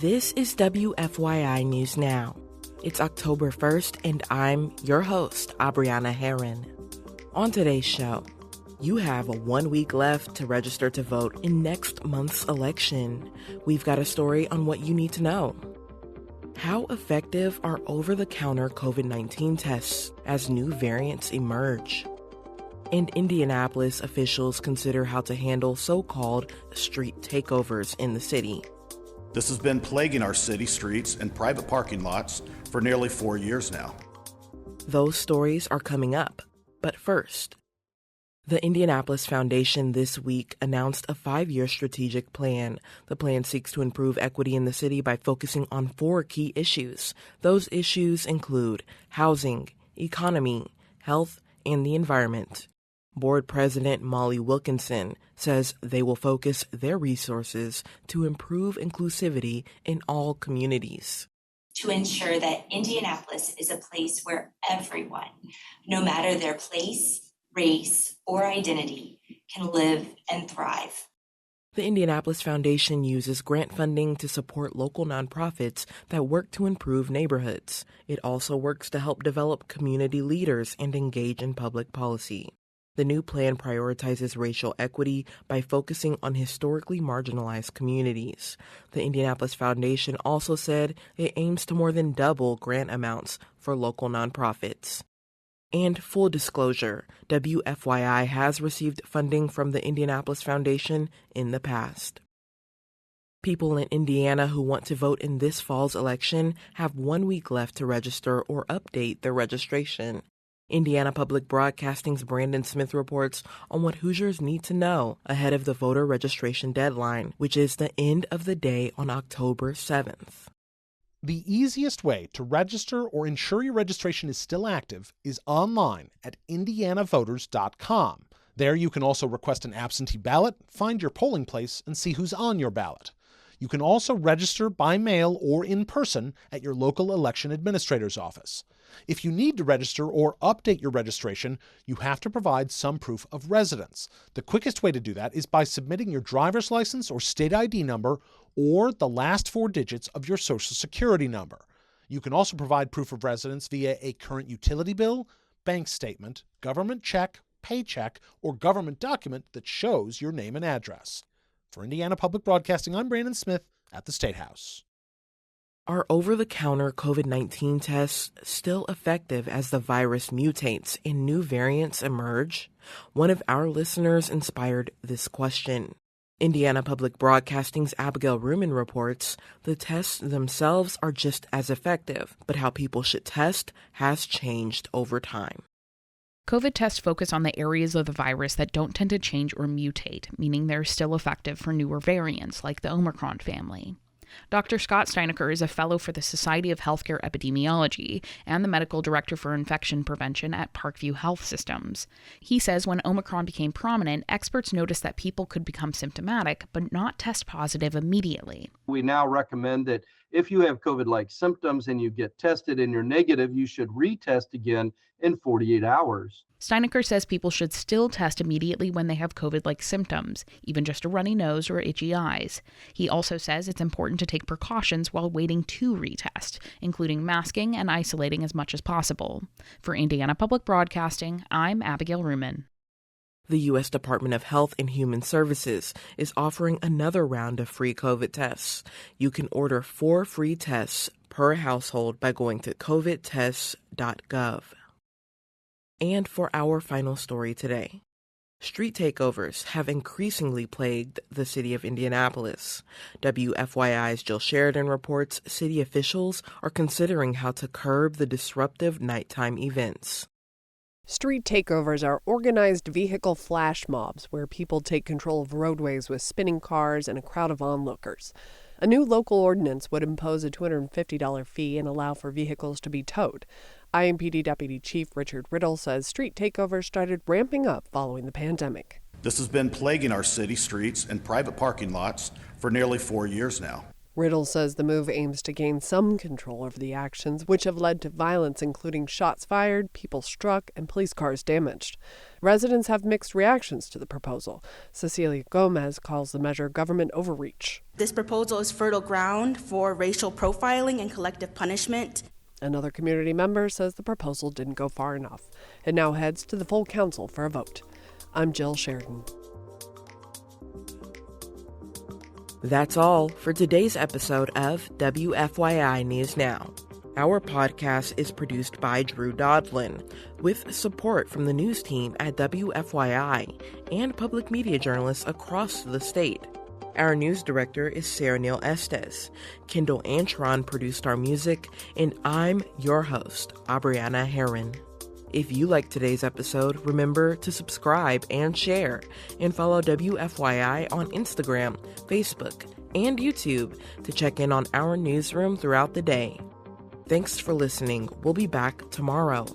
This is WFYI News Now. It's October 1st, and I'm your host, Abriana Herron. On today's show, you have 1 week left to register to vote in next month's election. We've got a story on what you need to know. How effective are over-the-counter COVID-19 tests as new variants emerge? And Indianapolis officials consider how to handle so-called street takeovers in the city. This has been plaguing our city streets and private parking lots for nearly 4 years now. Those stories are coming up. But first, the Indianapolis Foundation this week announced a 5-year strategic plan. The plan seeks to improve equity in the city by focusing on 4 key issues. Those issues include housing, economy, health, and the environment. Board President Molly Wilkinson says they will focus their resources to improve inclusivity in all communities. To ensure that Indianapolis is a place where everyone, no matter their place, race, or identity, can live and thrive. The Indianapolis Foundation uses grant funding to support local nonprofits that work to improve neighborhoods. It also works to help develop community leaders and engage in public policy. The new plan prioritizes racial equity by focusing on historically marginalized communities. The Indianapolis Foundation also said it aims to more than double grant amounts for local nonprofits. And full disclosure, WFYI has received funding from the Indianapolis Foundation in the past. People in Indiana who want to vote in this fall's election have 1 week left to register or update their registration. Indiana Public Broadcasting's Brandon Smith reports on what Hoosiers need to know ahead of the voter registration deadline, which is the end of the day on October 7th. The easiest way to register or ensure your registration is still active is online at indianavoters.com. There you can also request an absentee ballot, find your polling place, and see who's on your ballot. You can also register by mail or in person at your local election administrator's office. If you need to register or update your registration, you have to provide some proof of residence. The quickest way to do that is by submitting your driver's license or state ID number or the last 4 digits of your Social Security number. You can also provide proof of residence via a current utility bill, bank statement, government check, paycheck, or government document that shows your name and address. For Indiana Public Broadcasting, I'm Brandon Smith at the State House. Are over-the-counter COVID-19 tests still effective as the virus mutates and new variants emerge? One of our listeners inspired this question. Indiana Public Broadcasting's Abigail Ruman reports the tests themselves are just as effective, but how people should test has changed over time. COVID tests focus on the areas of the virus that don't tend to change or mutate, meaning they're still effective for newer variants like the Omicron family. Dr. Scott Steinecker is a fellow for the Society of Healthcare Epidemiology and the medical director for infection prevention at Parkview Health Systems. He says when Omicron became prominent, experts noticed that people could become symptomatic but not test positive immediately. We now recommend that if you have COVID-like symptoms and you get tested and you're negative, you should retest again in 48 hours. Steinecker says people should still test immediately when they have COVID-like symptoms, even just a runny nose or itchy eyes. He also says it's important to take precautions while waiting to retest, including masking and isolating as much as possible. For Indiana Public Broadcasting, I'm Abigail Ruman. The U.S. Department of Health and Human Services is offering another round of free COVID tests. You can order 4 free tests per household by going to covidtests.gov. And for our final story today, street takeovers have increasingly plagued the city of Indianapolis. WFYI's Jill Sheridan reports city officials are considering how to curb the disruptive nighttime events. Street takeovers are organized vehicle flash mobs where people take control of roadways with spinning cars and a crowd of onlookers. A new local ordinance would impose a $250 fee and allow for vehicles to be towed. IMPD Deputy Chief Richard Riddle says street takeovers started ramping up following the pandemic. This has been plaguing our city streets and private parking lots for nearly 4 years now. Riddle says the move aims to gain some control over the actions, which have led to violence, including shots fired, people struck, and police cars damaged. Residents have mixed reactions to the proposal. Cecilia Gomez calls the measure government overreach. This proposal is fertile ground for racial profiling and collective punishment. Another community member says the proposal didn't go far enough. It now heads to the full council for a vote. I'm Jill Sheridan. That's all for today's episode of WFYI News Now. Our podcast is produced by Drew Daudelin, with support from the news team at WFYI and public media journalists across the state. Our news director is Sarah Neal-Estes. Kendall Antron produced our music, and I'm your host, Abriana Herron. If you liked today's episode, remember to subscribe and share, and follow WFYI on Instagram, Facebook, and YouTube to check in on our newsroom throughout the day. Thanks for listening. We'll be back tomorrow.